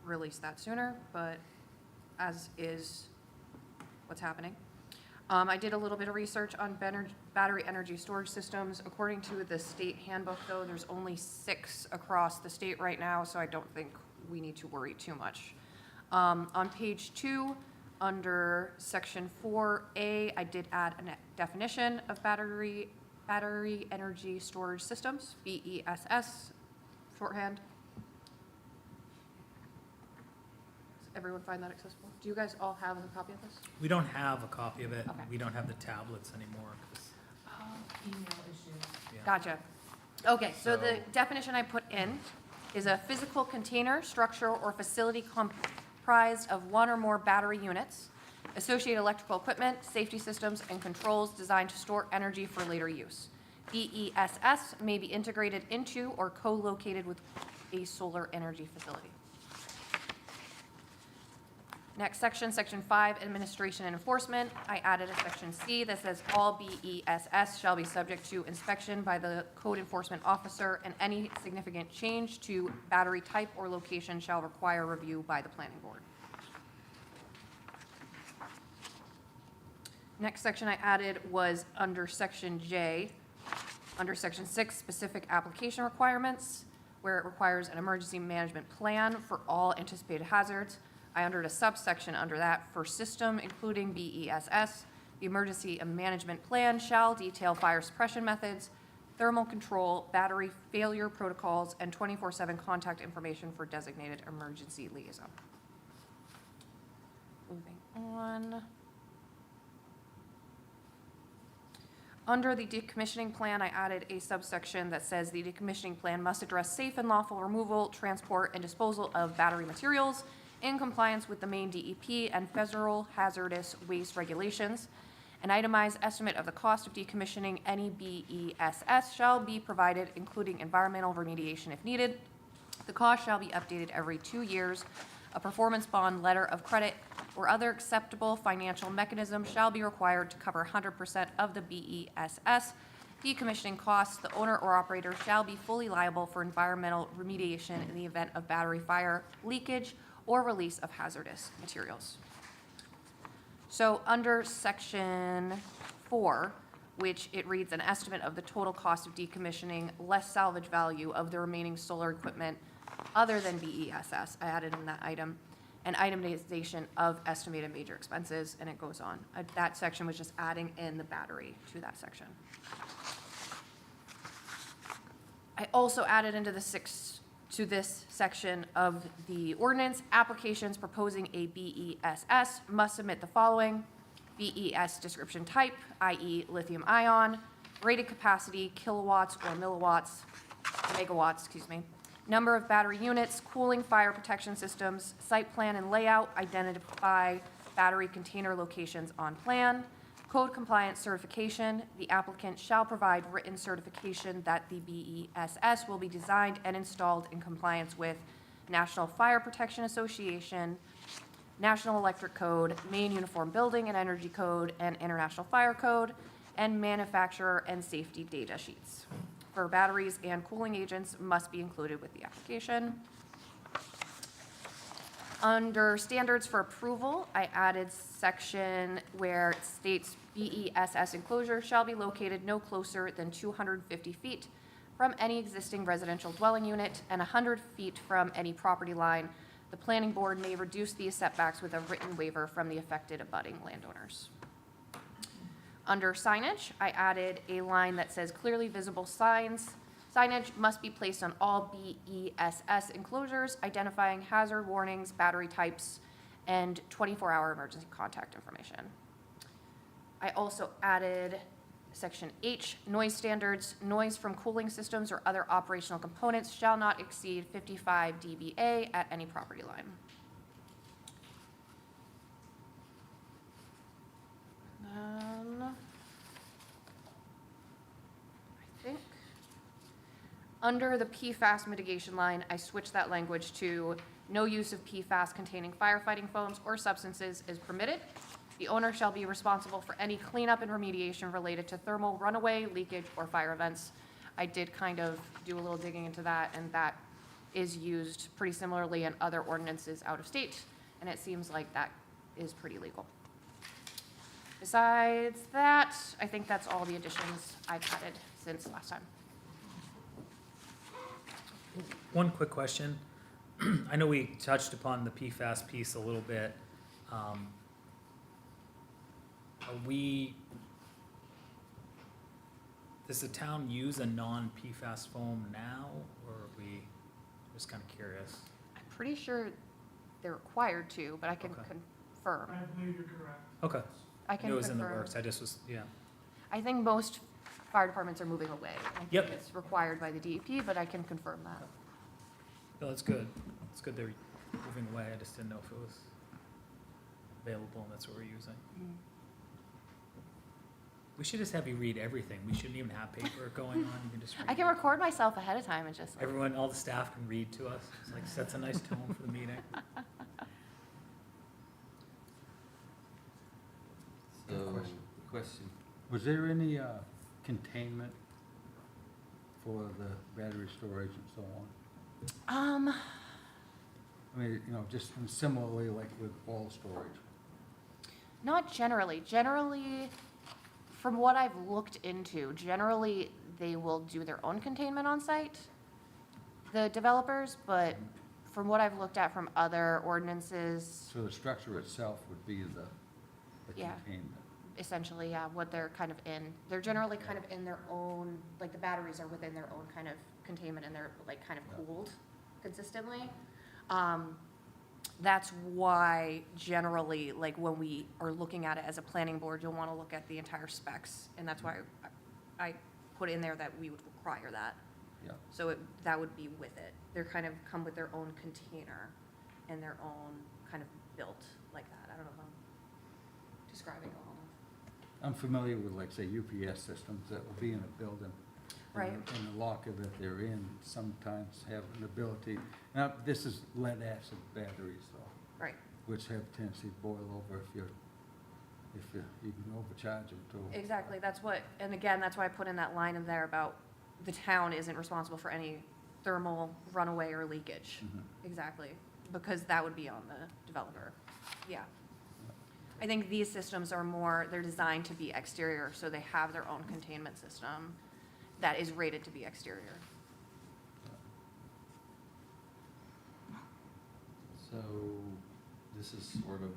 release that sooner, but as is what's happening. I did a little bit of research on battery energy storage systems. According to the state handbook, though, there's only 6 across the state right now, so I don't think we need to worry too much. On page 2, under section 4A, I did add a definition of battery energy storage systems, BESS, shorthand. Does everyone find that accessible? Do you guys all have a copy of this? We don't have a copy of it. Okay. We don't have the tablets anymore. 'Cause, Email issues. yeah. Gotcha. Okay, so the So- definition I put in is a physical container, structure, or facility comprised of one or more battery units, associated electrical equipment, safety systems, and controls designed to store energy for later use. BESS may be integrated into or co-located with a solar energy facility. Next section, section 5, administration and enforcement. I added a section C that says all BESS shall be subject to inspection by the code enforcement officer, and any significant change to battery type or location shall require review by the planning board. Next section I added was under section J, under section 6, specific application requirements, where it requires an emergency management plan for all anticipated hazards. I entered a subsection under that for system, including BESS. The emergency management plan shall detail fire suppression methods, thermal control, battery failure protocols, and 24/7 contact information for designated emergency liaison. Moving on. Under the decommissioning plan, I added a subsection that says the decommissioning plan must address safe and lawful removal, transport, and disposal of battery materials in compliance with the Maine DEP and federal hazardous waste regulations. An itemized estimate of the cost of decommissioning any BESS shall be provided, including environmental remediation if needed. The cost shall be updated every 2 years. A performance bond, letter of credit, or other acceptable financial mechanism shall be required to cover 100% of the BESS decommissioning costs. The owner or operator shall be fully liable for environmental remediation in the event of battery fire, leakage, or release of hazardous materials. So under section 4, which it reads an estimate of the total cost of decommissioning less salvage value of the remaining solar equipment other than BESS, I added in that item, an itemization of estimated major expenses, and it goes on. That section was just adding in the battery to that section. I also added into this section of the ordinance, applications proposing a BESS must submit the following: BES description type, i.e. lithium ion, rated capacity, kilowatts or megawatts, number of battery units, cooling, fire protection systems, site plan and layout, identify battery container locations on plan, code compliance certification. The applicant shall provide written certification that the BESS will be designed and installed in compliance with National Fire Protection Association, National Electric Code, Maine Uniform Building and Energy Code, and International Fire Code, and manufacturer and safety data sheets for batteries and cooling agents must be included with the application. Under standards for approval, I added section where it states BESS enclosure shall be located no closer than 250 feet from any existing residential dwelling unit and 100 feet from any property line. The planning board may reduce these setbacks with a written waiver from the affected abutting landowners. Under signage, I added a line that says clearly visible signage must be placed on all BESS enclosures, identifying hazard warnings, battery types, and 24-hour emergency contact information. I also added section H, noise standards. Noise from cooling systems or other operational components shall not exceed 55 dBA at any property line. I think under the PFAS mitigation line, I switched that language to no use of PFAS containing firefighting foams or substances is permitted. The owner shall be responsible for any cleanup and remediation related to thermal runaway, leakage, or fire events. I did kind of do a little digging into that, and that is used pretty similarly in other ordinances out of state, and it seems like that is pretty legal. Besides that, I think that's all the additions I've added since last time. One quick question. I know we touched upon the PFAS piece a little bit. Are we, does the town use a non-PFAS foam now, or are we just kind of curious? I'm pretty sure they're required to, but I can Okay. confirm. I believe you're correct. Okay, I I can knew it was in the confirm. works, I just was, yeah. I think most fire departments are moving away. I think Yep. it's required by the DEP, but I can confirm that. No, that's good. It's good they're moving away, I just didn't know if it was available and that's what we're using. We should just have you read everything. We shouldn't even have paper going on, you can just read. I can it. record myself ahead of time and just like, Everyone, all the staff can read to us. It's like, sets a nice tone for the meeting. So, Question. question, Was there any containment for the battery storage and so on? I mean, you know, just similarly like with all storage. not generally. Generally, from what I've looked into, generally they will do their own containment on site, the developers, but from what I've looked at from other ordinances, So the structure itself would be the Yeah. containment. essentially, yeah, what they're kind of in. They're generally kind of in their own, like the batteries are within their own kind of containment and they're like kind of Yeah. cooled consistently. That's why generally, like when we are looking at it as a planning board, you'll want to look at the entire specs. And that's why I put in there that we would require that. Yeah. So that would be with it. They're kind of come with their own container and their own kind of built like that. I don't know if I'm describing it well enough. I'm familiar with, like, say, UPS systems that will be in a building. Right. And the locker that they're in sometimes have an ability, now, this is lead acid batteries though, Right, which have a tendency to boil over if you can overcharge them too. exactly. That's what, and again, that's why I put in that line in there about the town isn't responsible for any thermal runaway or leakage. Mhm. Exactly, because that would be on the developer. Yeah. I think these systems are more, they're designed to be exterior, so they have their own containment system that is rated to be exterior. so this is sort of,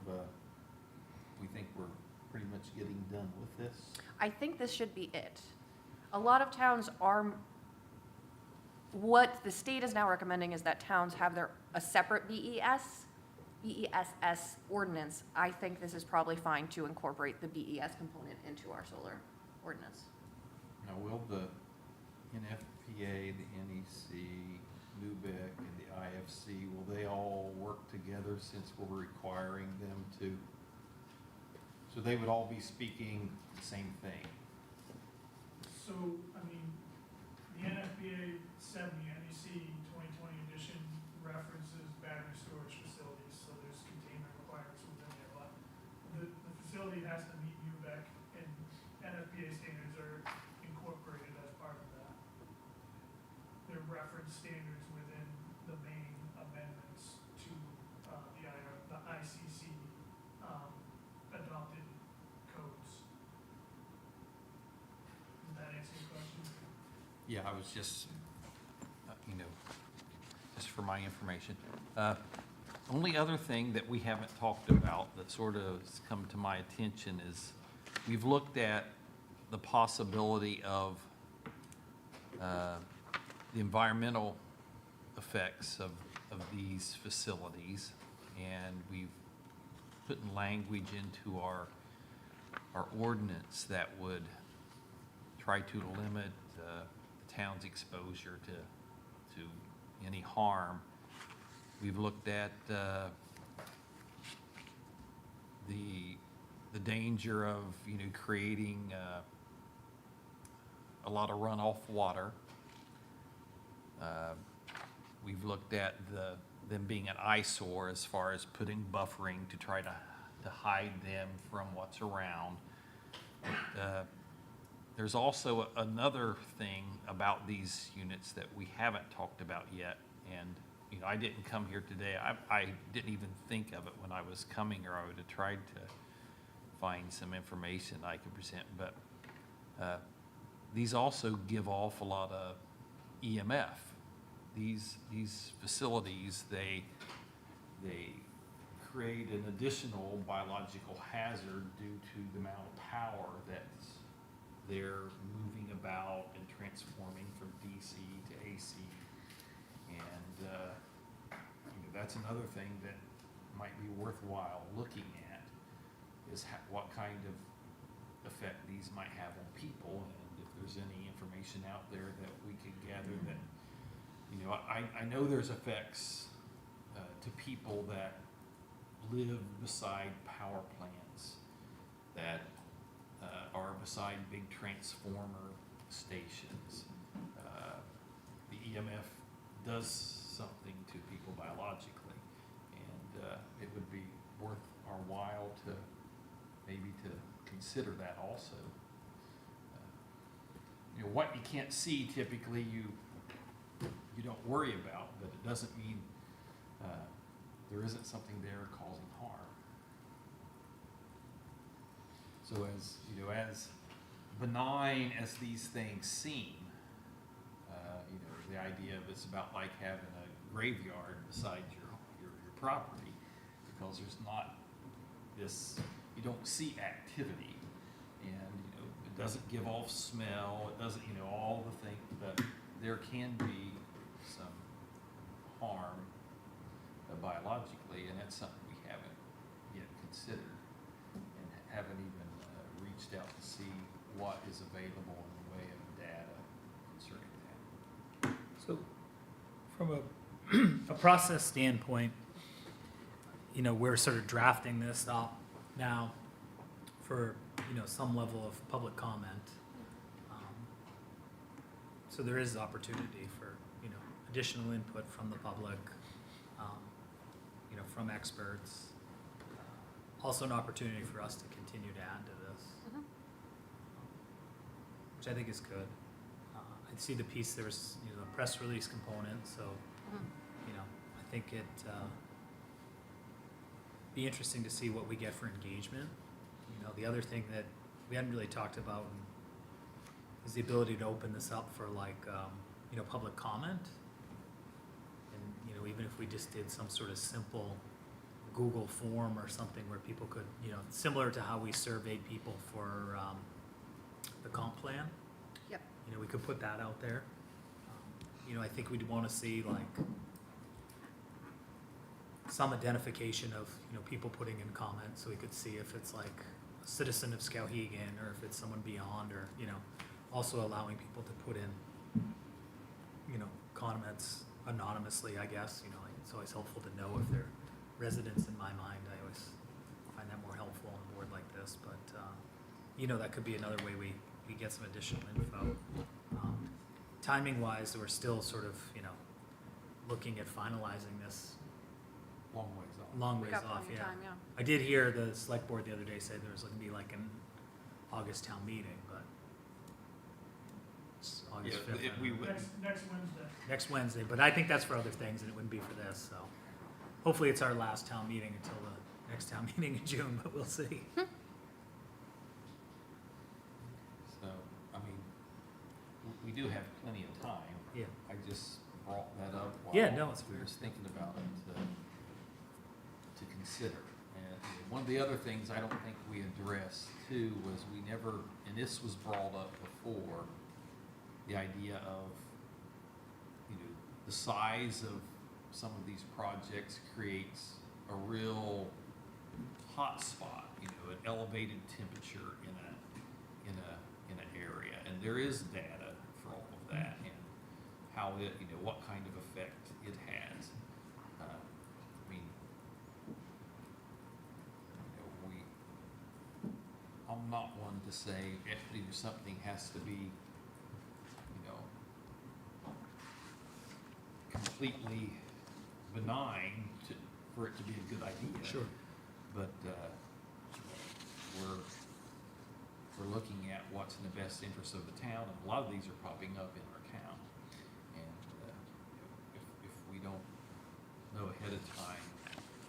we think we're pretty much getting done with this? I think this should be it. A lot of towns are, what the state is now recommending is that towns have a separate BESS ordinance. I think this is probably fine to incorporate the BES component into our solar ordinance. Now, will the NFPA, the NEC, NUBEC, and the IFC, will they all work together since we're requiring them to? So they would all be speaking the same thing? So, I mean, the NFPA 70, NEC 2020 edition references battery storage facilities, so there's containment requirements within there. But the facility has to meet UBEC, and NFPA standards are incorporated as part of that. They're reference standards within the main amendments to the ICC adopted codes. Does that answer your question? Yeah, I was just, just for my information. Only other thing that we haven't talked about that sort of has come to my attention is we've looked at the possibility of the environmental effects of these facilities, and we've put in language into our ordinance that would try to limit the town's exposure to any harm. We've looked at the danger of, creating a lot of runoff water. We've looked at them being an eyesore as far as putting buffering to try to hide them from what's around. There's also another thing about these units that we haven't talked about yet, And, you know, I didn't come here today, I didn't even think of it when I was coming, or I would have tried to find some information I could present, but these also give off a lot of EMF. These facilities, they create an additional biological hazard due to the amount of power that's they're moving about and transforming from DC to AC. And you know, that's another thing that might be worthwhile looking at, is what kind of effect these might have on people, and if there's any information out there that we could gather that, you know, I know there's effects to people that live beside power plants, that are beside big transformer stations. The EMF does something to people biologically, and it would be worth our while to maybe to consider that also. You know, what you can't see typically you don't worry about, but it doesn't mean there isn't something there causing harm. So as, you know, as benign as these things seem, you know, the idea of it's about like having a graveyard beside your property, because there's not this, you don't see activity, and, you know, it doesn't give off smell, it doesn't, you know, all the things, but there can be some harm biologically, and that's something we haven't yet considered, and haven't even reached out to see what is available in the way of data concerning that. So, from a process standpoint, you know, we're sort of drafting this up now for, you know, some level of public comment. So there is opportunity for, you know, additional input from the public, you know, from experts. Also an opportunity for us to continue to add to this, which I think is good. I see the piece, there was, you know, the press release component, so, you know, I think it be interesting to see what we get for engagement. You know, the other thing that we hadn't really talked about is the ability to open this up for, like, you know, public comment. And, you know, even if we just did some sort of simple Google form or something where people could, you know, similar to how we surveyed people for the comp plan. Yep. You know, we could put that out there. You know, I think we'd want to see, like, some identification of, you know, people putting in comments, so we could see if it's like a citizen of Skowhegan or if it's someone beyond, or, you know, also allowing people to put in, you know, comments anonymously, I guess. You know, like, it's always helpful to know if they're residents in my mind. I always find that more helpful on a board like this, but, you know, that could be another way we get some additional info. Timing wise, we're still sort of, you know, looking at finalizing this Long ways off. long We ways got off, plenty of yeah. time, yeah. I did hear the select board the other day say there was going to be like an August town meeting, but it's August Yeah, 5th. we would, Next Wednesday. Next Wednesday, but I think that's for other things and it wouldn't be for this, so. Hopefully it's our last town meeting until the next town meeting in June, but we'll see. so, I mean, we do have plenty of time. Yeah. I just brought that up while Yeah, no, it's we fair. was thinking about it to consider. And one of the other things I don't think we addressed too was we never, and this was brought up before, the idea of, you know, the size of some of these projects creates a real hot spot, you know, an elevated temperature in an area, and there is data for all of that, and how it, you know, what kind of effect it has. I mean, you know, I'm not one to say if, you know, something has to be, you know, completely benign for it to be a good idea. Sure. But we're looking at what's in the best interest of the town, and a lot of these are popping up in our town. And if we don't know ahead of time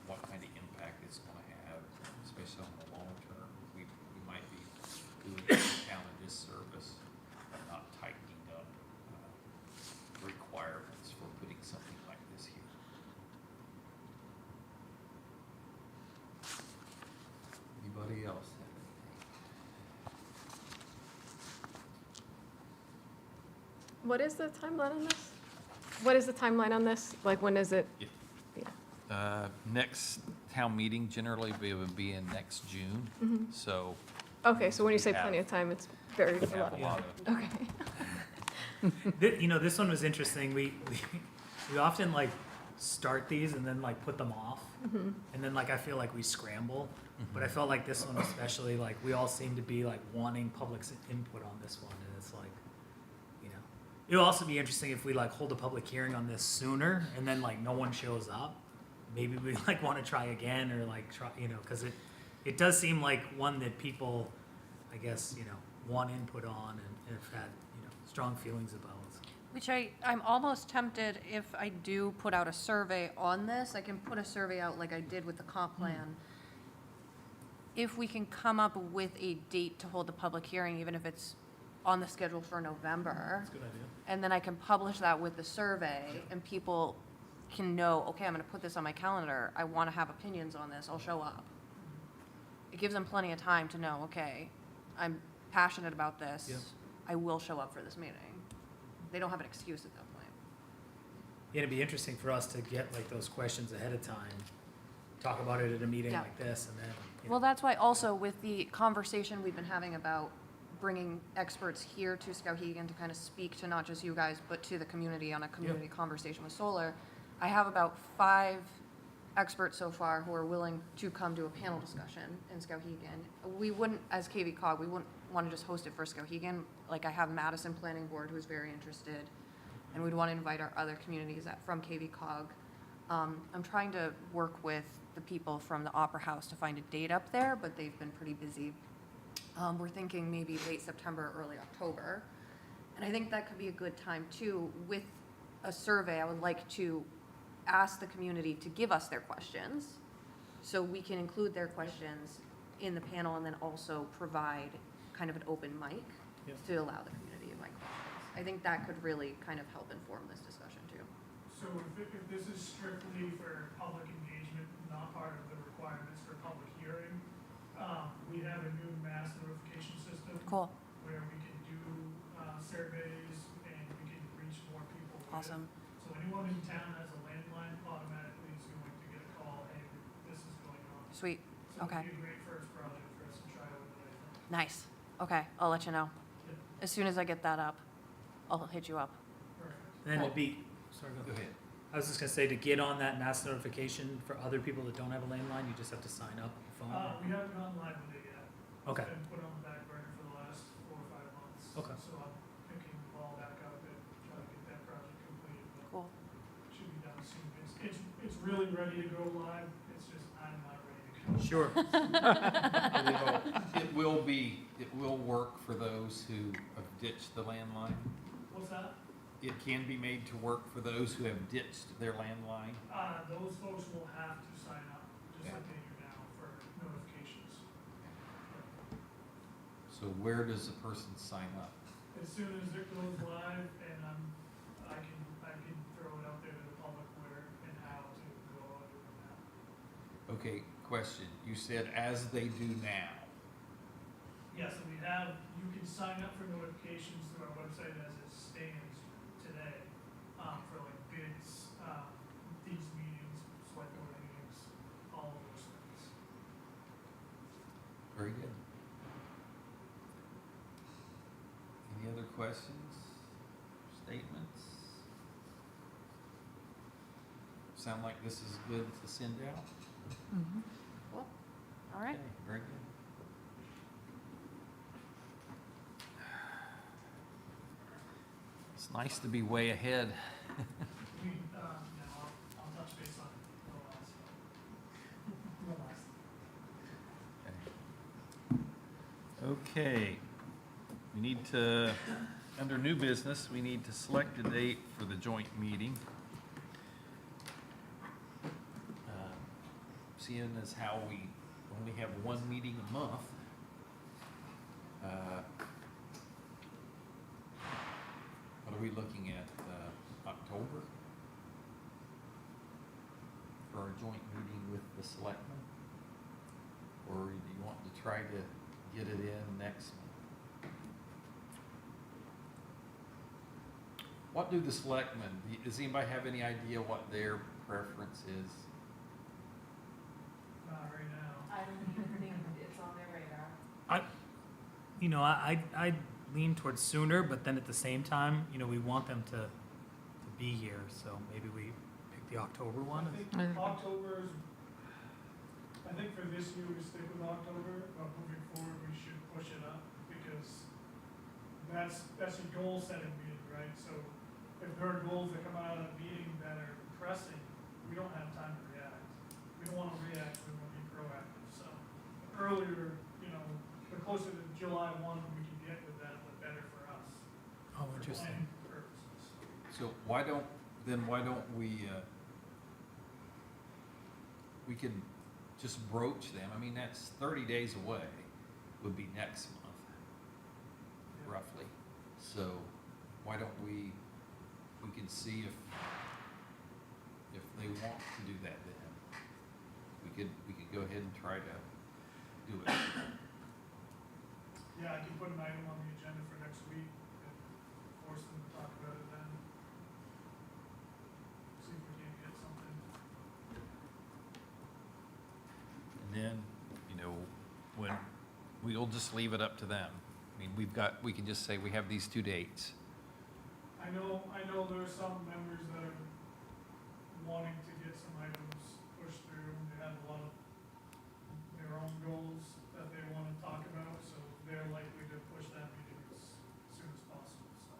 what kind of impact it's gonna have, especially on the long term. We might be doing the town a disservice by not tightening up requirements for putting something like this here. Anybody else have anything? What is the timeline on this? What is the timeline on this? Like, when is it? If- Yeah. Next town meeting generally would be in next June, Mhm. so. Okay, so when you say We have- plenty of time, it's very, we a have lot. a lot of. Okay. You know, this one was interesting. We often like start these and then like put them off. Mhm. And then like I feel like we scramble. But I felt like this one especially, like we all seem to be like wanting public's input on this one. And it's like, you know, it'll also be interesting if we like hold a public hearing on this sooner and then like no one shows up. Maybe we like want to try again or like try, you know, because it does seem like one that people, I guess, you know, want input on and have had, you know, strong feelings about. Which I'm almost tempted, if I do put out a survey on this, I can put a survey out like I did with the comp plan. If we can come up with a date to hold the public hearing, even if it's on the schedule for November, That's a good idea. and then I can publish that with the survey, and people can know, okay, I'm gonna put this on my calendar, I wanna have opinions on this, I'll show up. It gives them plenty of time to know, okay, I'm passionate about this, Yeah. I will show up for this meeting. They don't have an excuse at that point. Yeah, it'd be interesting for us to get like those questions ahead of time, talk about it at a meeting Yeah. like this, and then, you Well, know, that's why also with the conversation we've been having about bringing experts here to Skowhegan to kind of speak to not just you guys, but to the community on a community conversation with solar, I have about 5 experts so far who are willing to come to a panel discussion in Skowhegan. We wouldn't, as KV Cog, we wouldn't want to just host it for Skowhegan. Like, I have Madison Planning Board who's very interested, and we'd want to invite our other communities from KV Cog. I'm trying to work with the people from the Opera House to find a date up there, but they've been pretty busy. We're thinking maybe late September, early October. And I think that could be a good time too. With a survey, I would like to ask the community to give us their questions, so we can include their questions in the panel and then also provide kind of an open mic Yep. to allow the community to invite questions. I think that could really kind of help inform this discussion too. So if this is strictly for public engagement, not part of the requirements for public hearing, we have a new mass notification system. Cool, Where we can do surveys and we can reach more people. with it. awesome. So anyone in town has a landline automatically is going to get a call, hey, this is going on. Sweet, So it'd okay. be a great first project for us to try with it, I think. Nice. Okay, I'll let you know. Yep. As soon as I get that up, I'll hit you up. Perfect. and then it'd be, sorry, Go ahead. I was just gonna say, to get on that mass notification for other people that don't have a landline, you just have to sign up on your phone. We haven't gone live with it yet. Okay. It's been put on the back burner for the last 4 or 5 months. Okay. So I'm picking the ball back up and try to get that project completed, but Cool. it should be done soon. It's really ready to go live, it's just I'm not ready to go. Sure. It will work for those who have ditched the landline. What's that? It can be made to work for those who have ditched their landline. Those folks will have to sign up, just Yeah. like they do now for notifications. So where does a person sign up? As soon as it goes live and I can throw it out there to the public where and how to go about doing that. Okay, question. You said as they do now. Yes, and you can sign up for notifications through our website as it stands today, for like bids, these meetings, select board meetings, all of those things. Very good. Any other questions, statements? Sound like this is good to send out? Cool. All right. Okay, very good. It's nice to be way ahead. I'll touch base on the last. Okay, we need to, under new business, we need to select a date for the joint meeting. seeing as how we only have one meeting a month, what are we looking at, October? For our joint meeting with the selectmen? Or do you want to try to get it in next month? What do the selectmen, does anybody have any idea what their preference is? Not right now. I don't even think it's on their radar. I lean towards sooner, but then at the same time, we want them to be here, so maybe we pick the October one. I think October is, I think for this year we stick with October, but moving forward, we should push it up, because that's a goal setting meeting, right? So if there are goals that come out of the meeting that are pressing, we don't have time to react. We don't wanna react, we wanna be proactive, so the earlier, the closer to July 1 we can get with that, the better for us. Oh, For interesting. planning purposes. So why don't we can just broach them, I mean, that's 30 days away, would be next month, Yeah. roughly. So why don't we can see if they want to do that then. We could go ahead and try to do it. Yeah, I can put an item on the agenda for next week and force them to talk about it then. See if we can get something. And then, when, we'll just leave it up to them. I mean, we can just say we have these 2 dates. I know there are some members that are wanting to get some items pushed through. They have a lot of their own goals that they want to talk about, so they're likely to push that meeting as soon as possible, so.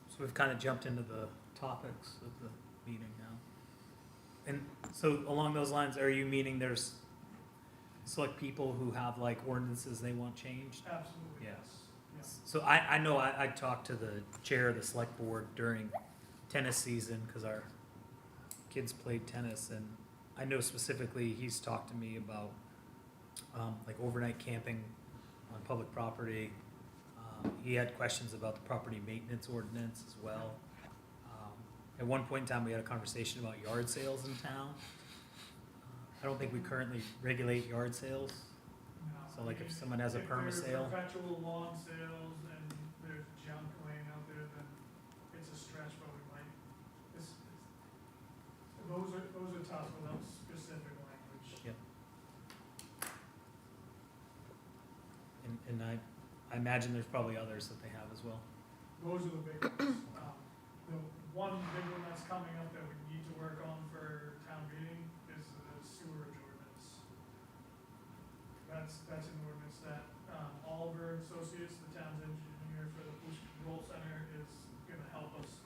So we've kind of jumped into the topics of the meeting now. And so along those lines, are you meaning there's select people who have like ordinances they want changed? Absolutely, Yeah. yes. Yes. So I know I talked to the chair of the select board during tennis season, because our kids played tennis, and I know specifically he's talked to me about like overnight camping on public property. He had questions about the property maintenance ordinance as well. At one point in time, we had a conversation about yard sales in town. I don't think we currently regulate yard sales. No, So like I if mean, someone has a perma sale, If there's perpetual lawn sales and there's junk laying out there, then it's a stretch, but we might, those are tough without specific language. Yep. and I imagine there's probably others that they have as well. Those are the big ones. The one big one that's coming up that we need to work on for town meeting is the sewerage ordinance. That's an ordinance that, Oliver and Associates, the town's engineer for the pollution control center, is gonna help us,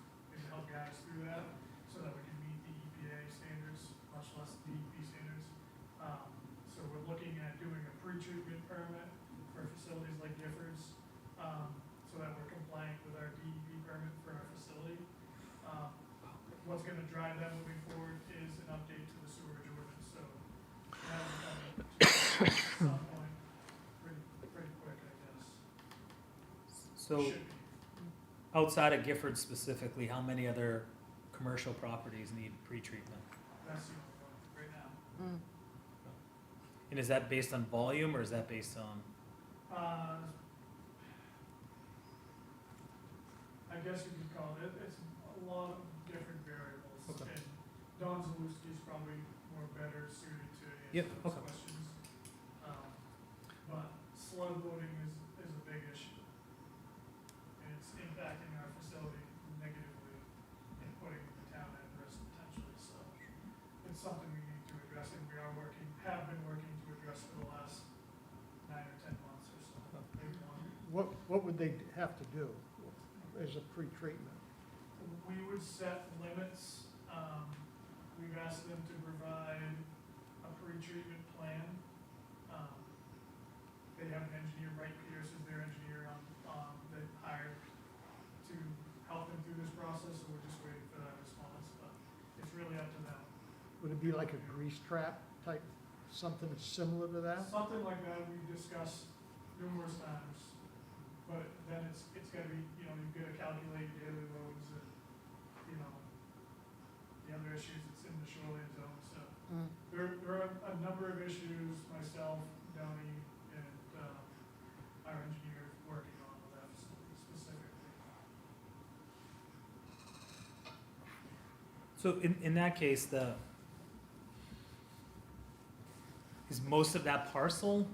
help guide us through that, so that we can meet the EPA standards, much less DEP standards. So we're looking at doing a pre-treatment permit for facilities like Giffords, so that we're compliant with our DEP permit for our facility. What's gonna drive that moving forward is an update to the sewerage ordinance, so that'll be coming at some point, pretty quick, I guess. So Should be. outside of Gifford specifically, how many other commercial properties need pretreatment? That's the only one right now. And is that based on volume or is that based on? I guess you could call it, it's a lot of different variables. Okay. And Don Zaluski's probably more better suited to Yep, answer those okay. questions. But slug loading is a big issue. And it's impacting our facility negatively and putting the town at risk potentially, so it's something we need to address, and we have been working to address for the last 9 or 10 months or so, maybe longer. What would they have to do as a pre-treatment? We would set limits. We've asked them to provide a pre-treatment plan. They have an engineer, Wright Pierce is their engineer they hired to help them through this process, so we're just waiting for that response, but it's really up to them. Would it be like a grease trap type, something similar to that? Something like that we've discussed numerous times, but then it's gotta be, you know, you've gotta calculate daily loads and, you know, the other issues that's in the shoreline zone, so. Mm. There are a number of issues, myself, Downey, and, our engineers working on with that facility specifically. So in that case, is most of that parcel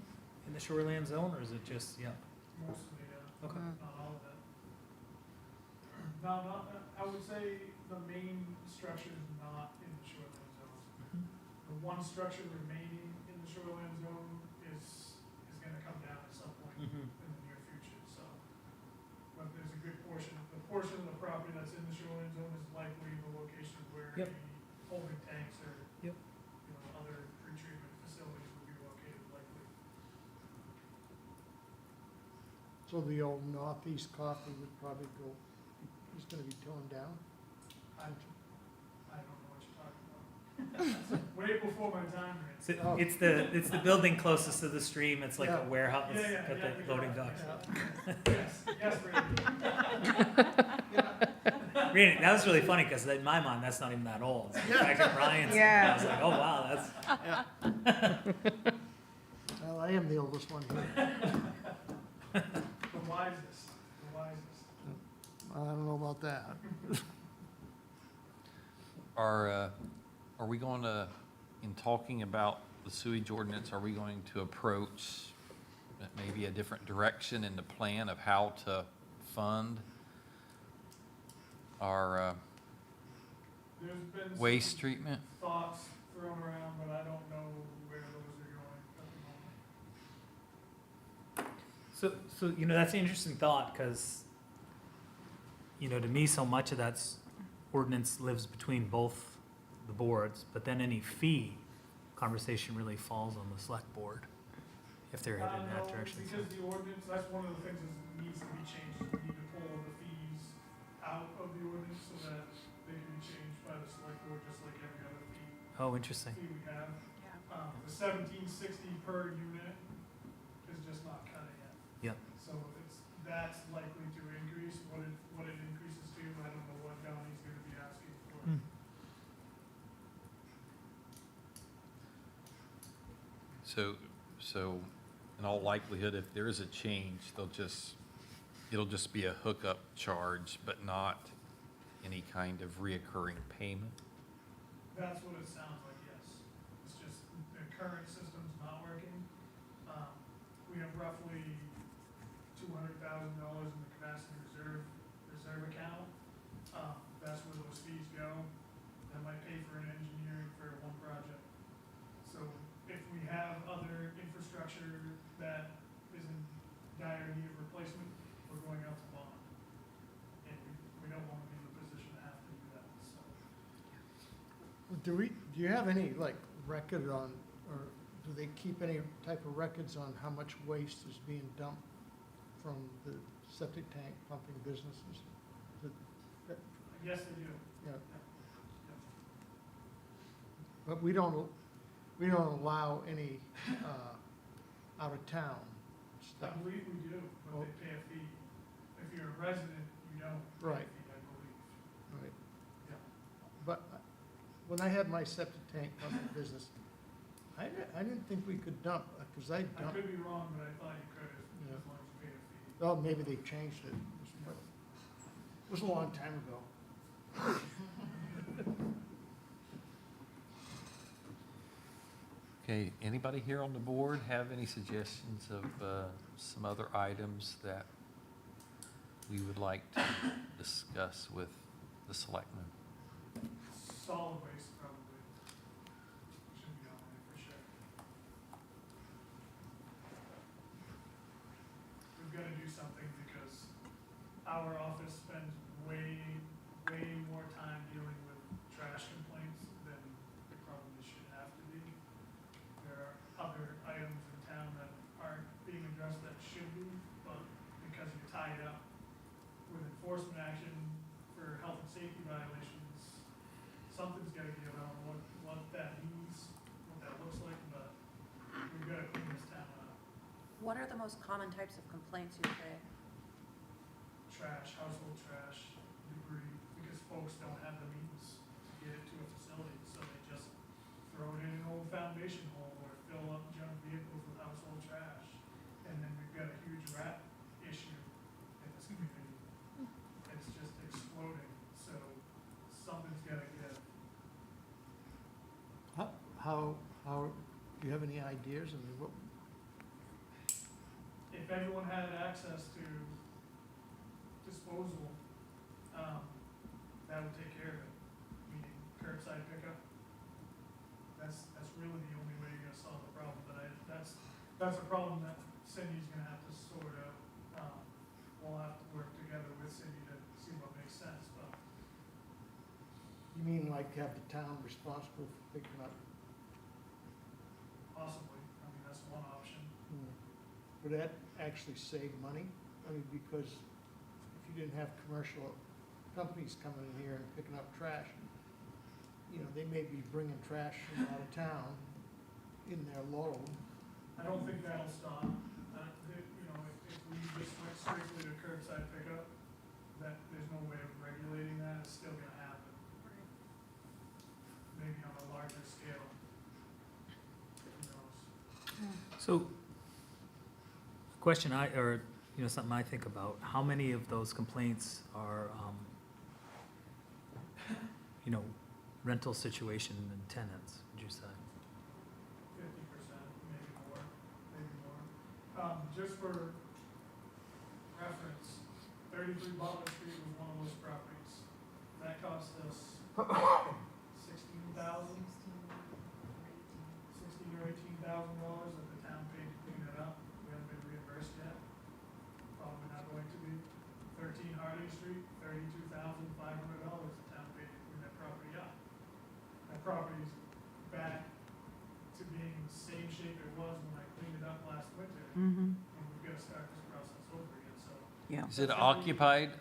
in the shoreland zone, or is it just, yeah? Mostly, Okay. not all of it. No, I would say the main structure is not in the shoreline zone. Mhm. The one structure remaining in the shoreline zone is gonna come down at some point Mhm. in the near future, so. But there's a good portion of the property that's in the shoreline zone is likely the location where Yep. the holding tanks or, Yep. you know, other pretreatment facilities would be located likely. So the old Northeast Coffee would probably go, is gonna be toned down? I don't know what you're talking about. Way before my time, Rand. So Oh. it's the building closest to the stream, it's like Yeah. a warehouse, Yeah, yeah, got yeah, the you're loading right, docks. yeah. Yes, Randy. Really, that was really funny, because in my mind, that's not even that old. Back in Ryan's, Yeah. I was like, oh wow, that's, Well, I am the oldest one here. The wisest, the wisest. I don't know about that. Are we going to, in talking about the sewage ordinance, are we going to approach maybe a different direction in the plan of how to fund our There's been waste some treatment? thoughts thrown around, but I don't know where those are going at the moment. so, that's an interesting thought, because, to me, so much of that ordinance lives between both the boards, but then any fee conversation really falls on the select board, if they're headed in that No, direction. so. because the ordinance, that's one of the things that needs to be changed. We need to pull the fees out of the ordinance so that they can be changed by the select board, just like every other Oh, interesting. fee we have. Yeah. The $17.60 per unit is just not cutting it. Yep. So that's likely to increase. What it increases to, I don't know what Downey's gonna be asking for. So in all likelihood, if there is a change, it'll just be a hookup charge, but not any kind of reoccurring payment? That's what it sounds like, yes. It's just the current system's not working. We have roughly $200,000 in the capacity reserve account. That's where those fees go. That might pay for an engineering for one project. So if we have other infrastructure that is in dire need of replacement, we're going out to bond. And we don't want to be in a position to have to do that, so. Do you have any, like, record on, or do they keep any type of records on how much waste is being dumped from the septic tank pumping businesses? Yes, they do. Yeah, Yeah. but we don't allow any, out of town I stuff. believe we do, but they pay a fee. If you're a resident, you don't pay a Right. fee, I believe. Right. Yeah. But when I had my septic tank pumping business, I didn't think we could dump, because I I dumped, could be wrong, but I thought you could Yeah. as long as you paid a fee. well, maybe they changed it. It was a long time ago. Okay, anybody here on the board have any suggestions of some other items that we would like to discuss with the selectmen? Solid waste probably should be on there for sure. We've got to do something because our office spends way more time dealing with trash complaints than it probably should have to be. There are other items in town that aren't being addressed that should be, but because you're tied up with enforcement action for health and safety violations, something's gotta give. I don't know what that what are the most common types of complaints you say? Trash, household trash, debris, because folks don't have the means to get it to a facility, so they just throw it in an old foundation hole or fill up junk vehicles with household trash. And then we've got a huge rat issue in this community. It's just exploding, so something's gotta give. How, do you have any ideas? I mean, what, If everyone had access to disposal, that would take care of it, meaning curbside pickup. That's really the only way you're gonna solve the problem, but that's a problem that Cindy's gonna have to sort out. We'll have to work together with Cindy to see what makes sense, but you mean like have the town responsible for picking up? possibly, I mean, that's one option. Would that actually save money? I mean, because if you didn't have commercial companies coming in here and picking up trash, you know, they may be bringing trash from out of town in their load. I don't think that'll stop. You know, if we just went strictly to curbside pickup, that there's no way of regulating that, it's still gonna happen. Maybe on a larger scale. Who knows? So, question or, you know, something I think about, how many of those complaints are, you know, rental situation and tenants, would you say? 50%, maybe more, maybe more. Just for reference, 33 Butler Street was one of those properties. That cost us $16,000, $16,000 or $18,000 that the town paid to clean it up. We haven't been reimbursed yet. Probably not going to be. 13 Harding Street, $32,500 the town paid to clean that property up. That property's back to being the same shape it was when I cleaned it up last winter. Mm-hmm. And we've got to start this process over again, so. Yeah. Is it occupied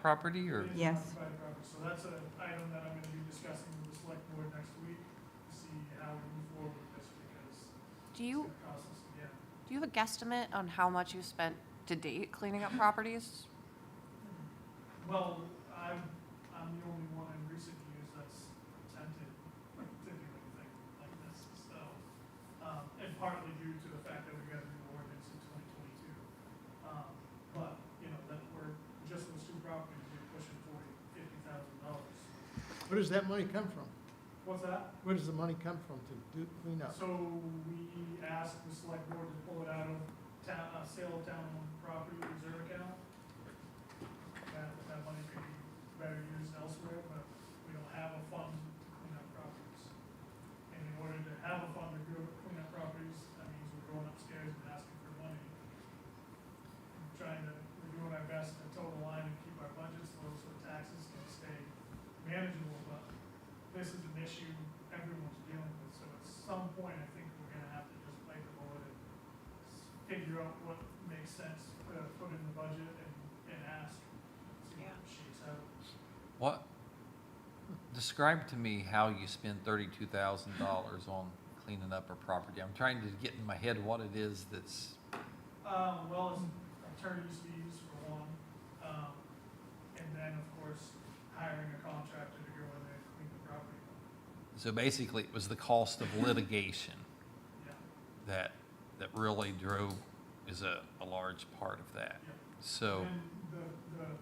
property or? It is Yes. occupied property. So that's an item that I'm gonna be discussing with the select board next week to see how we move forward with this, because Do it's you, gonna cost us again. do you have a guesstimate on how much you've spent to date cleaning up properties? Well, I'm the only one in recent years that's attempted to do anything like this, so. And partly due to the fact that we got a new ordinance in 2022. But, you know, that we're, just those two properties, we're pushing $50,000. Where does that money come from? What's that? Where does the money come from to do clean up? So we asked the select board to pull it out of sale of town-owned property reserve account. That money could be better used elsewhere, but we don't have a fund to clean up properties. And in order to have a fund to clean up properties, that means we're going upstairs and asking for money. We're doing our best to toe the line and keep our budgets low so the taxes can stay manageable, but this is an issue everyone's dealing with, so at some point, I think we're gonna have to just bite the bullet and figure out what makes sense to put in the budget and ask, see what shakes out. What? Describe to me how you spend $32,000 on cleaning up a property. I'm trying to get in my head what it is that's, Well, it's attorney's fees for one, and then, of course, hiring a contractor to go in there and clean the property up. so basically it was the cost of litigation Yeah, that really is a large part of that. yeah. So, And the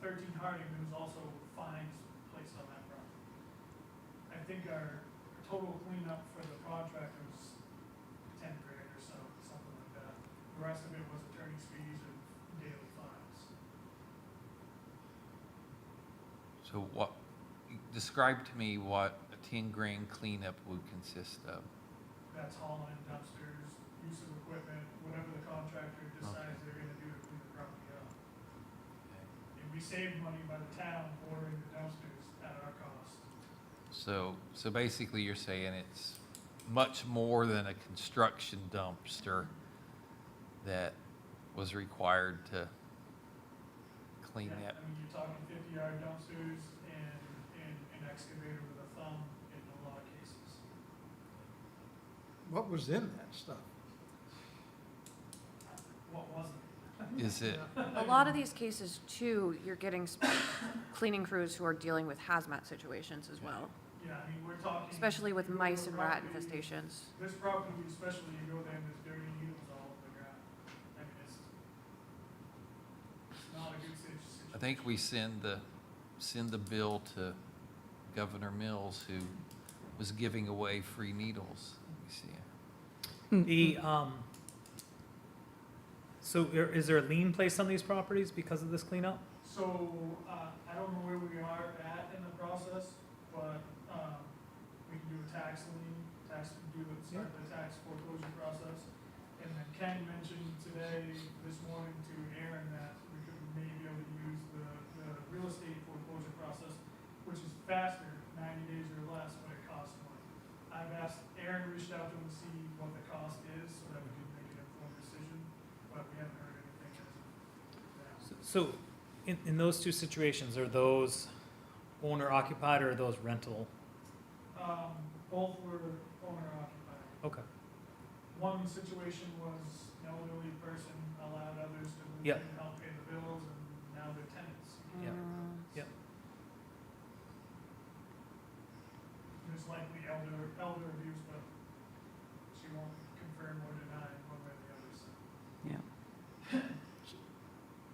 13 Harding, there was also fines placed on that property. I think our total cleanup for the contract was 10 grand or so, something like that. The rest of it was attorney's fees and daily fines. so describe to me what a 10 grand cleanup would consist of. That's hauling in dumpsters, use of equipment, whatever the contractor decides they're gonna do to clean the property up. And we save money by the town ordering the dumpsters at our cost. So basically you're saying it's much more than a construction dumpster that was required to clean Yeah, that. I mean, you're talking 50-yard dumpsters and an excavator with a thumb in a lot of cases. What was in that stuff? what wasn't. Is it, A lot of these cases too, you're getting cleaning crews who are dealing with hazmat situations as well, Yeah, I mean, we're talking. especially with you go to mice and rat property- infestations. This property especially, you go there and there's dirty needles all over the ground. I mean, it's not a good situation. I think we send the bill to Governor Mills, who was giving away free needles. Let me see. The, so is there a lien placed on these properties because of this cleanup? So, I don't know where we are at in the process, but, we can do a tax lien, start the tax foreclosure process. And then Ken mentioned today, this morning to Aaron, that we could maybe be able to use the real estate foreclosure process, which is faster, 90 days or less, but it costs money. I've asked, Aaron reached out to him to see what the cost is, so that we can make an informed decision, but we haven't heard anything as of now. So, in those two situations, are those owner occupied or are those rental? Both were owner occupied. Okay. One situation was an elderly person allowed others to move Yep. in and help pay the bills, and now they're tenants. Yeah. Mm. Yep. There's likely elder abuse, but she won't confirm or deny one way or the other, so.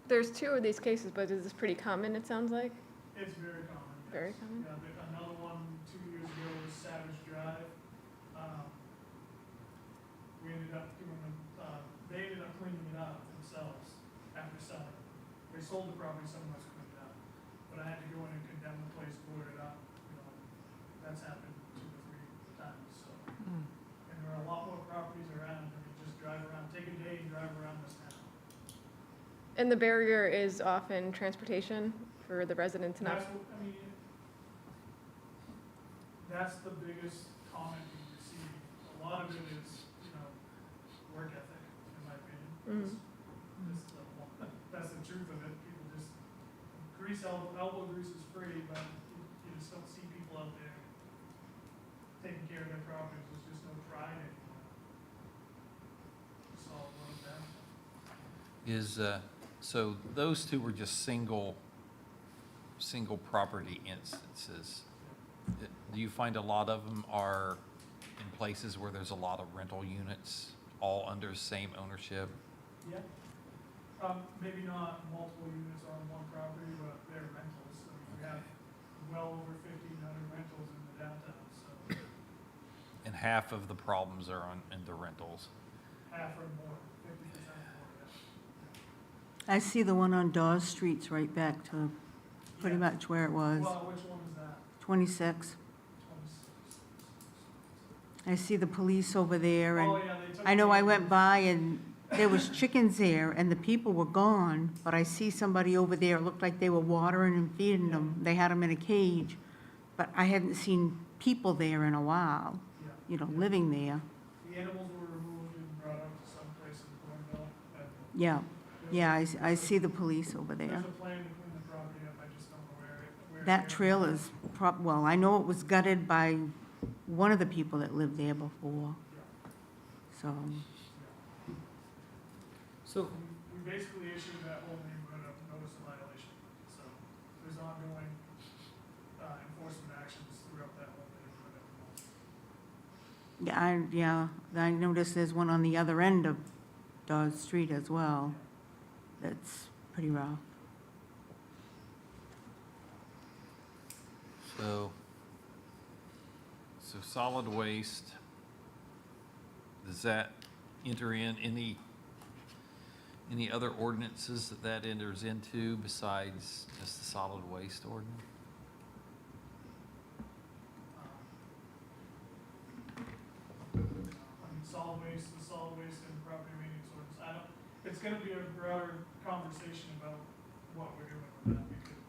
There's two of these cases, but is this pretty common, it sounds like? It's very common, yes. Very common? Yeah, another one 2 years ago was Savage Drive. We ended up doing, they ended up cleaning it up themselves after selling it. They sold the property, someone else cleaned it up. But I had to go in and condemn the place, board it up, that's happened 2 or 3 times, so. And there are a lot more properties around, I mean, just drive around, take a day and drive around this town. And the barrier is often transportation for the residents not. That's what, I mean, that's the biggest comment we receive. A lot of it is, work ethic, in my opinion. Mhm. This is the one, that's the truth of it. People just, elbow grease is free, but you just don't see people out there taking care of their properties. There's just no pride anymore. It's all boils down to. So those two were just single property instances. Do you find a lot of them are in places where there's a lot of rental units, all under same ownership? Yeah. Maybe not multiple units on one property, but they're rentals. I mean, we have well over 1,500 rentals in the downtown, so And half of the problems are in the rentals. half or more, 50% more, yeah. I see the one on Dawes Street's right back to pretty Yeah. much where it was, Well, which one is that? 26. 26. I see the police over there, Oh, and yeah, they took. I know the- I went by and there was chickens there, and the people were gone, but I see somebody over there, it looked like they were watering and feeding them. They had them in a cage, but I hadn't seen people there in a while, Yeah. living there. The animals were removed and brought up to some place in Thornville. and Yeah, there's- yeah, I see the police over there. There's a plan to clean the property up, I just don't know where. That trail is, well, I know it was gutted by one of the people that lived there before, so. So, We basically issued that whole neighborhood a notice of violation, so there's ongoing enforcement actions throughout that whole neighborhood at the moment. I noticed there's one on the other end of Dawes Street as well. That's pretty rough. So solid waste, does that enter in any other ordinances that enters into besides just the solid waste ordinance? I mean, solid waste, the solid waste and property maintenance ordinance, it's gonna be a broader conversation about what we're doing with that, because,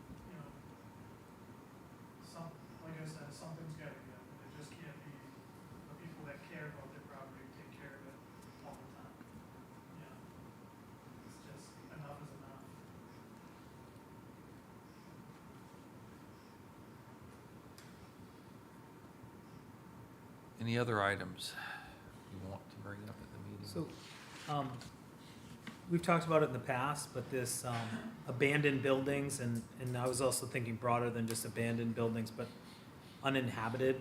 like I said, something's gotta be done. It just can't be the people that care about their property take care of it all the time. It's just, enough is enough. Any other items you want to bring up at the meeting? so, we've talked about it in the past, but this abandoned buildings, and I was also thinking broader than just abandoned buildings, but uninhabited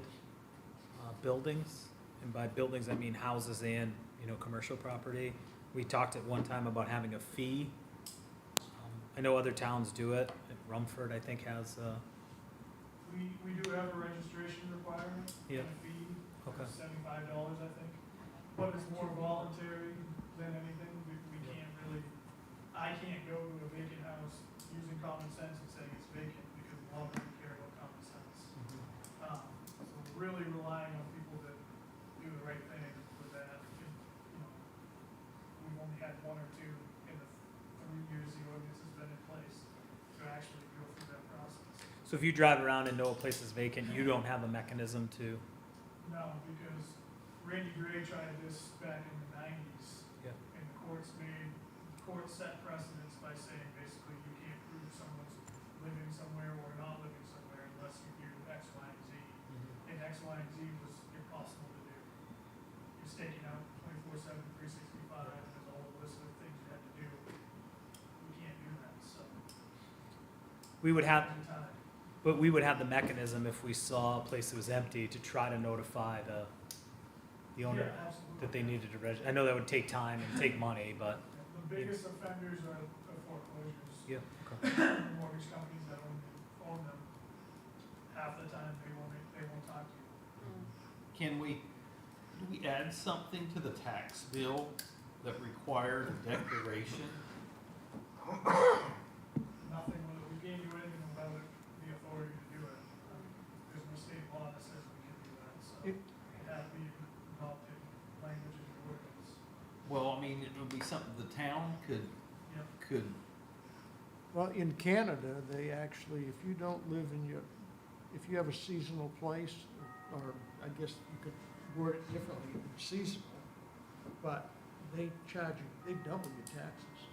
buildings. And by buildings, I mean houses and, commercial property. We talked at one time about having a fee. I know other towns do it. Rumford, I think, has, We do have a registration requirement Yeah. and a fee okay. of $75, I think. But it's more voluntary than anything. We can't really, I can't go to a vacant house using common sense and saying it's vacant because law doesn't care about common sense. So we're really relying on people that do the right thing with that. We've only had one or two in the 3 years the ordinance has been in place to actually go through that process. So if you drive around and know a place is vacant, you don't have a mechanism to, No, because Randy Gray tried this back in the 90s. Yeah. And the courts set precedents by saying basically you can't prove someone's living somewhere or not living somewhere unless you do X, Y, and Z. And X, Y, and Z was impossible to do. You're staking out 24/7, 365, and there's a whole list of things you have to do. We can't do that, so. we would have, Every time. but we would have the mechanism if we saw a place that was empty to try to notify the owner Yeah, absolutely. that they needed to register. I know that would take time and take money, but, The biggest offenders are foreclosures. yeah, okay. The mortgage companies that own them, half the time they won't talk to you. Can do we add something to the tax bill that required a declaration? Nothing, we can't do anything without the authority to do it. There's no state law that says we can do that, so it has to be adopted language in the ordinance. Well, I mean, it would be something the town Yep. could, Well, in Canada, they actually, if you don't live if you have a seasonal place, or I guess you could word it differently, seasonal, but they charge you, they double your taxes,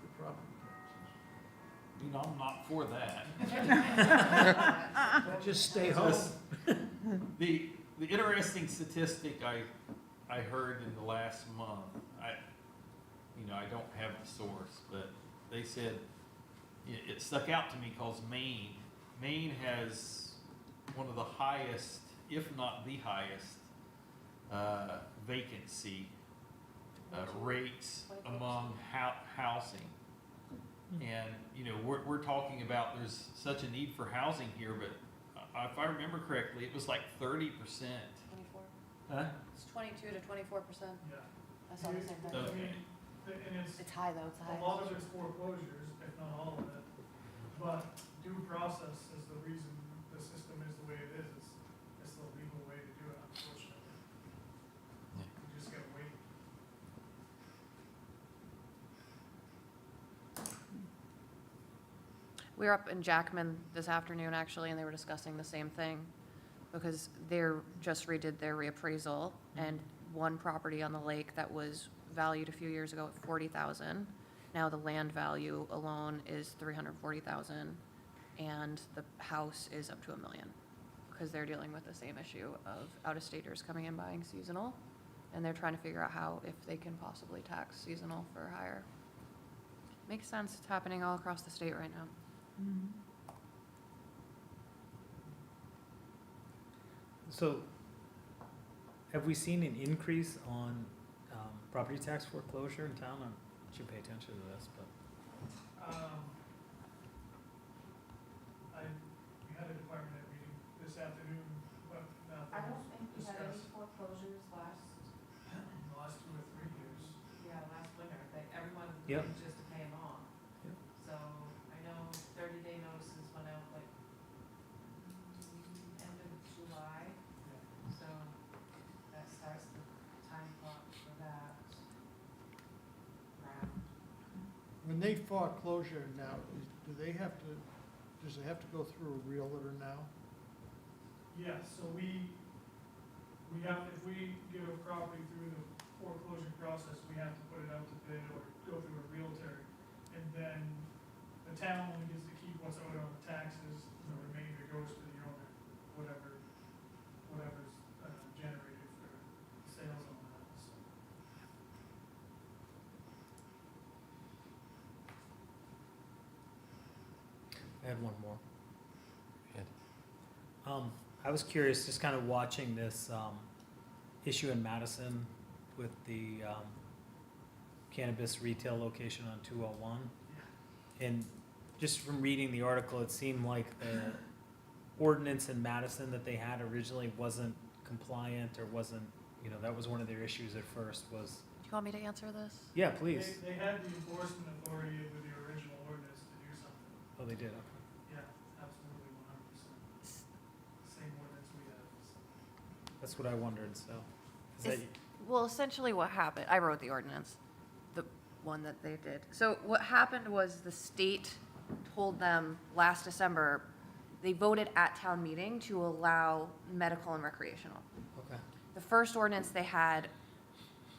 your property taxes. I'm not for that. Just stay home. The interesting statistic I heard in the last month, I don't have the source, but they said, it stuck out to me because Maine has one of the highest, if not the highest, vacancy rates among housing. And, we're talking about there's such a need for housing here, but if I remember correctly, it was like 30%. 24. Huh? It's 22 to 24%. Yeah. I saw the same thing. Okay. And It's high though, it's a high. lot of it's foreclosures, if not all of it. But due process is the reason the system is the way it is. It's the legal way to do it, unfortunately. Yeah. You just gotta wait. We were up in Jackman this afternoon, actually, and they were discussing the same thing, because they're, just redid their reappraisal, and one property on the lake that was valued a few years ago at 40,000, now the land value alone is 340,000, and the house is up to $1 million, because they're dealing with the same issue of out-of-staters coming in buying seasonal, and they're trying to figure out how, if they can possibly tax seasonal for higher. Makes sense, it's happening all across the state right now. So, have we seen an increase on property tax foreclosure in town? I should pay attention to this, but. We had a department head meeting this afternoon, but I don't think we had any discussed foreclosures in the last 2 or 3 years. last winter, everyone Yep. agreed just to pay them off. Yep. So I know 30-day notices went out like end of July, so that starts the time clock for that round. When they foreclosure now, does it have to go through a realtor now? Yeah, so we have, if we get a property through the foreclosure process, we have to put it out to bid or go through a realtor. And then the town only gets to keep what's owed on the taxes, the remainder goes to the owner, whatever's generated for sales on that, so. I had one more. Ed? I was curious, just kind of watching this, issue in Madison with the, cannabis retail location on 201. And just from reading the article, it seemed like the ordinance in Madison that they had originally wasn't compliant or wasn't, that was one of their issues at first was, Do you want me to answer this? yeah, please. They had the enforcement authority with the original ordinance to do something. Oh, they did, okay. Yeah, absolutely, 100%. Same ordinance we have. So. That's what I wondered, so. Is that, Is- Well, essentially what happened, I wrote the ordinance, the one that they did. So what happened was the state told them last December, they voted at town meeting to allow medical and recreational. okay, The first ordinance they had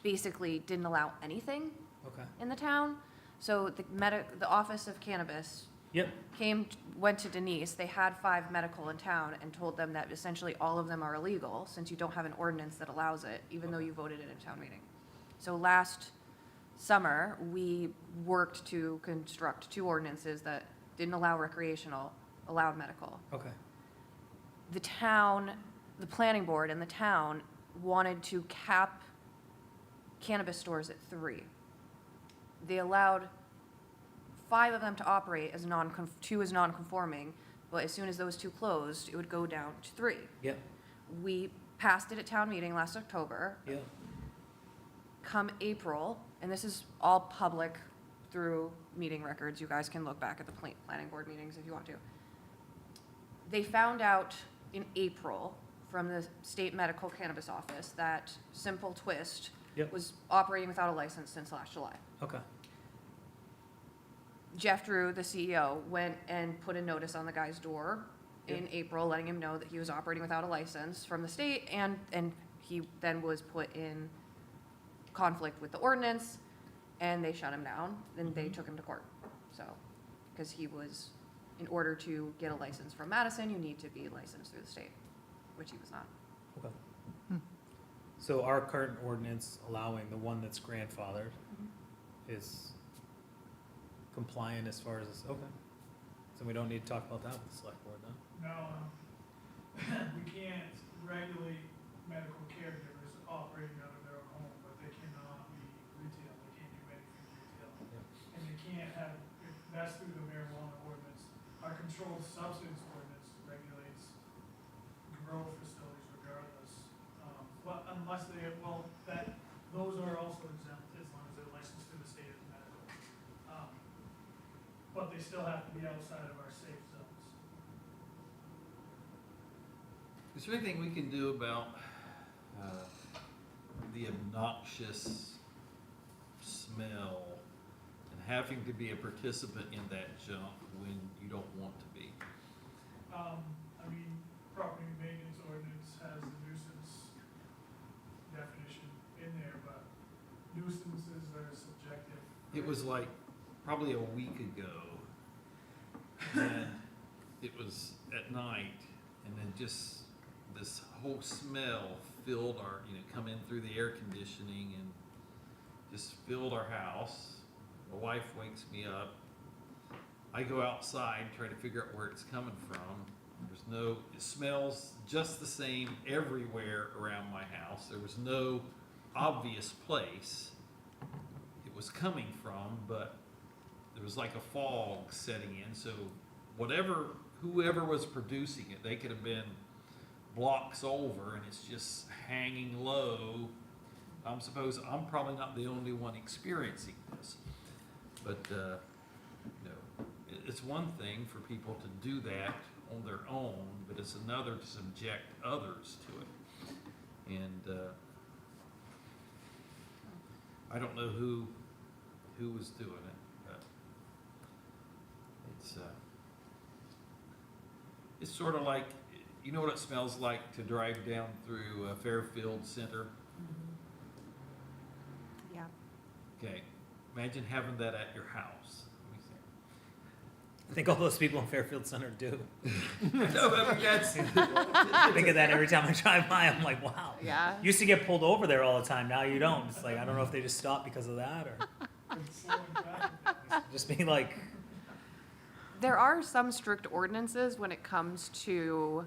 basically didn't allow anything okay. in the town. So the Office of Cannabis Yep, went to Denise, they had 5 medical in town and told them that essentially all of them are illegal since you don't have an ordinance that allows it, even though you voted it in town meeting. So last summer, we worked to construct 2 ordinances that didn't allow recreational, allowed medical. okay, The town, the planning board and the town wanted to cap cannabis stores at 3. They allowed 5 of them to operate as 2 as non-conforming, but as soon as those 2 closed, it would go down to 3. yep, We passed it at town meeting last October. yep, Come April, and this is all public through meeting records, you guys can look back at the planning board meetings if you want to. They found out in April from the state medical cannabis office that Simple Twist Yep. was operating without a license since last July. okay, Jeff Drew, the CEO, went and put a notice on the guy's door in April, letting him know that he was operating without a license from the state, and he then was put in conflict with the ordinance, and they shut him down, and they took him to court. So, because he was, in order to get a license from Madison, you need to be licensed through the state, which he was not. okay. So our current ordinance allowing the one that's grandfathered is compliant as far as this, okay. So we don't need to talk about that with the select board then? No, we can't regulate medical caregivers operating out of their own home, but they cannot be retail, they can't do anything retail. And they can't have, that's through the marijuana ordinance. Our controlled substance ordinance regulates grow facilities regardless. Well, unless those are also exempt as long as they're licensed through the state as medical. But they still have to be outside of our safe zones. Is there anything we can do about the obnoxious smell and having to be a participant in that junk when you don't want to be? I mean, property maintenance ordinance has the nuisance definition in there, but nuisances are subjective. It was like probably a week ago, and it was at night, and then just this whole smell filled our, come in through the air conditioning and just filled our house. My wife wakes me up. I go outside, try to figure out where it's coming from. It smells just the same everywhere around my house. There was no obvious place it was coming from, but there was like a fog setting in, so whoever was producing it, they could have been blocks over, and it's just hanging low. I'm probably not the only one experiencing this, but it's one thing for people to do that on their own, but it's another to subject others to it. And I don't know who was doing it, but it's sort of like, you know what it smells like to drive down through Fairfield Center? Yeah. Okay, imagine having that at your house. I think all those people in Fairfield Center do. No, I mean, that's. I think of that every time I drive by, I'm like, wow. Yeah. Used to get pulled over there all the time, now you don't. It's like, I don't know if they just stopped because of that, or It's slowing traffic down. just being like, There are some strict ordinances when it comes to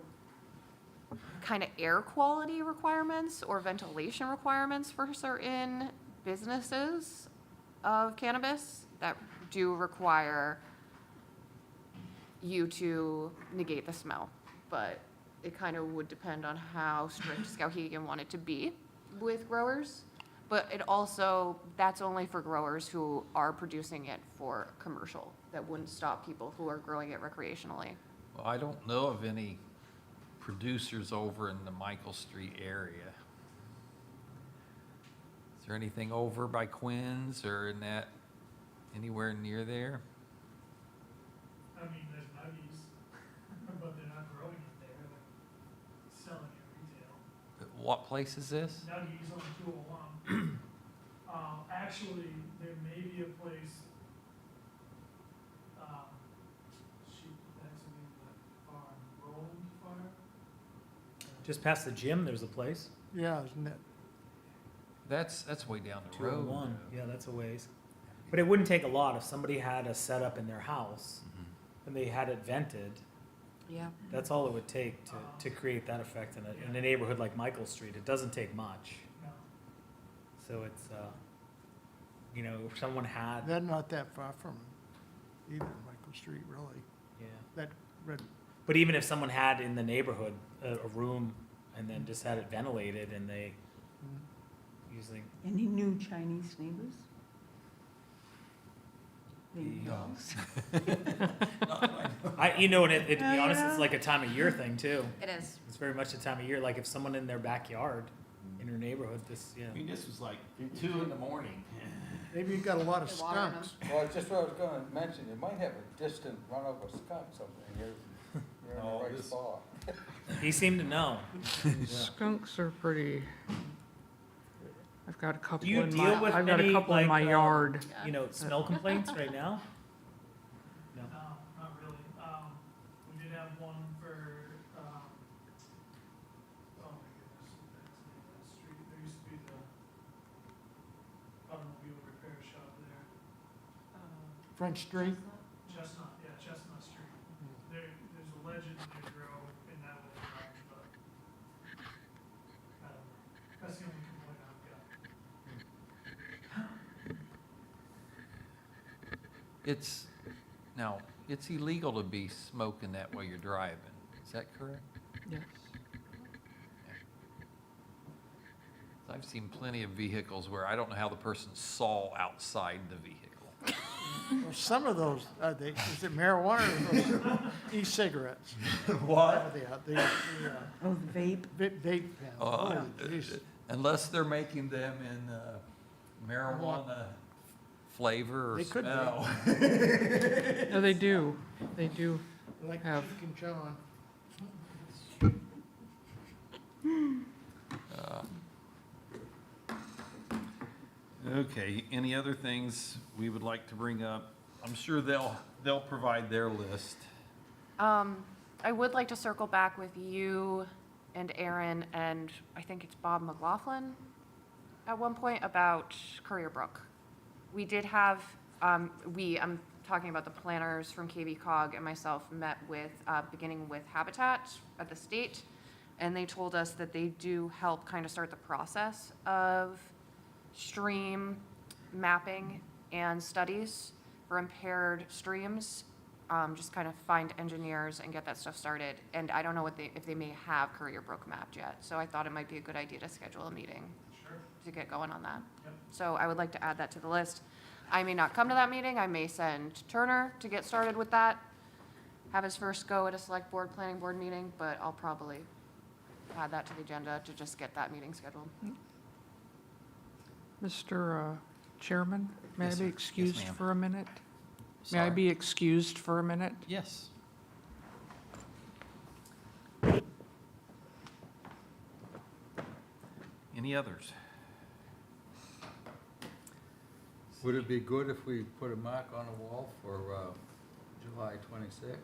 kind of air quality requirements or ventilation requirements for certain businesses of cannabis that do require you to negate the smell. But it kind of would depend on how strict Skowhegan wanted to be with growers. But it also, that's only for growers who are producing it for commercial. That wouldn't stop people who are growing it recreationally. Well, I don't know of any producers over in the Michael Street area. Is there anything over by Quinn's or in that, anywhere near there? I mean, there's nuggies, but they're not growing it there, they're selling it retail. What place is this? Nuggies on 201. Actually, there may be a place, that's the name of that farm, Roland Farm? Just past the gym, there's a place. Yeah, isn't it? That's way down the road. 201, yeah, that's a ways. But it wouldn't take a lot if somebody had a setup in their house and they had it vented. Yeah. That's all it would take to create that effect in a neighborhood like Michael Street. It doesn't take much. No. So it's, you know, if someone had, They're not that far from either Michael Street, really. yeah. That red, But even if someone had in the neighborhood a room and then just had it ventilated and they using, Any new Chinese neighbors? Maybe No. those. you know, and to be Yeah, honest, yeah. it's like a time of year thing too. It is. It's very much a time of year. Like if someone in their backyard, in your neighborhood, this, yeah. I mean, this was like 2 in the morning. maybe you got a lot of They water 'em. skunks. Well, it's just what I was gonna mention, you might have a distant run of a skunk somewhere, you're in Oh, the right this- spot. He seemed to know. Skunks are pretty, I've got a couple Do you in deal with my, I've got a any, couple in my like, yard. You know, smell complaints right now? No. No, not really. We did have one for, oh my goodness, what's the name of that street? There used to be the automobile repair shop there. French Street? Chestnut, yeah, Chestnut Street. There's a legend they grow in that little garage, but I don't know. That's the only complaint I've got. It's, now, it's illegal to be smoking that while you're driving. Is that correct? Yes. I've seen plenty of vehicles where I don't know how the person saw outside the vehicle. Well, some of those, is it marijuana or those e-cigarettes? What? Oh, the vape? Vape pens. Holy jeez. Unless they're making them in marijuana flavor or They could be. smell. No, they do, they do. Like have- Chicken John. Okay, any other things we would like to bring up? I'm sure they'll provide their list. I would like to circle back with you and Aaron and I think it's Bob McLaughlin at one point about Courier Brook. We did have, I'm talking about the planners from KV Cog and myself met with, beginning with Habitat at the state. And they told us that they do help kind of start the process of stream mapping and studies for impaired streams. Just kind of find engineers and get that stuff started. And I don't know if they may have Courier Brook mapped yet. So I thought it might be a good idea to schedule a meeting Sure. to get going on that. Yep. So I would like to add that to the list. I may not come to that meeting. I may send Turner to get started with that. Have his first go at a select board, planning board meeting, but I'll probably add that to the agenda to just get that meeting scheduled. Mr. Chairman, may I Yes, be sir. Yes, excused ma'am. for a minute? May I Sorry. be excused for a minute? Yes. Any others? Would it be good if we put a mark on the wall for July 26th?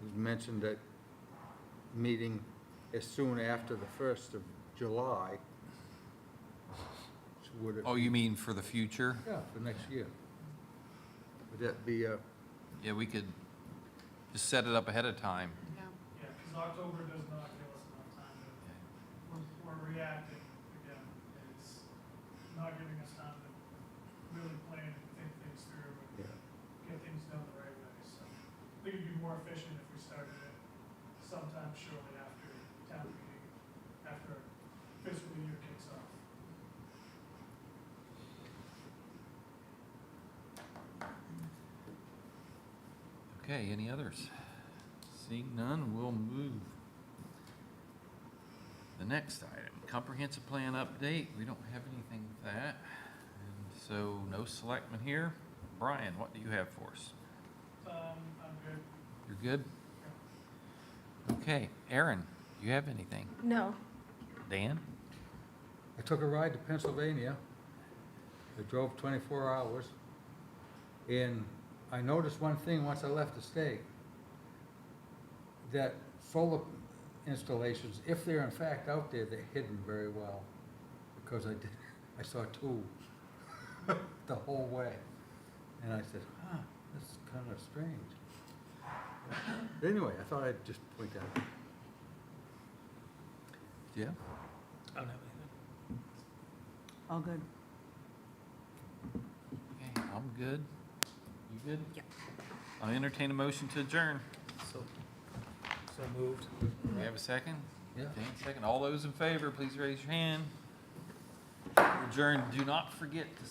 You mentioned that meeting as soon after the 1st of July. So would it? Oh, you mean for the future? Yeah, for next year. Would that be, Yeah, we could just set it up ahead of time. Yeah, because October does not give us enough time to, we're reacting again. It's not giving us time to really plan and think things through and yeah, get things done the right way. So I think it'd be more efficient if we started it sometime shortly after town meeting, after fiscal year kicks off. Okay, any others? Seeing none, we'll move. The next item, comprehensive plan update. We don't have anything with that. And so no selectmen here. Brian, what do you have for us? I'm good. You're good? Okay, Aaron, do you have anything? No. Dan? I took a ride to Pennsylvania. I drove 24 hours. And I noticed one thing once I left the state, that solar installations, if they're in fact out there, they're hidden very well. Because I saw two the whole way. And I said, this is kind of strange. But anyway, I thought I'd just point that out. Yeah. I don't have anything. All good. Okay, I'm good. You good? Yeah. I'll entertain a motion to adjourn. So moved. We have a second? Yeah. Okay, second. All those in favor, please raise your hand. Adjourn. Do not forget to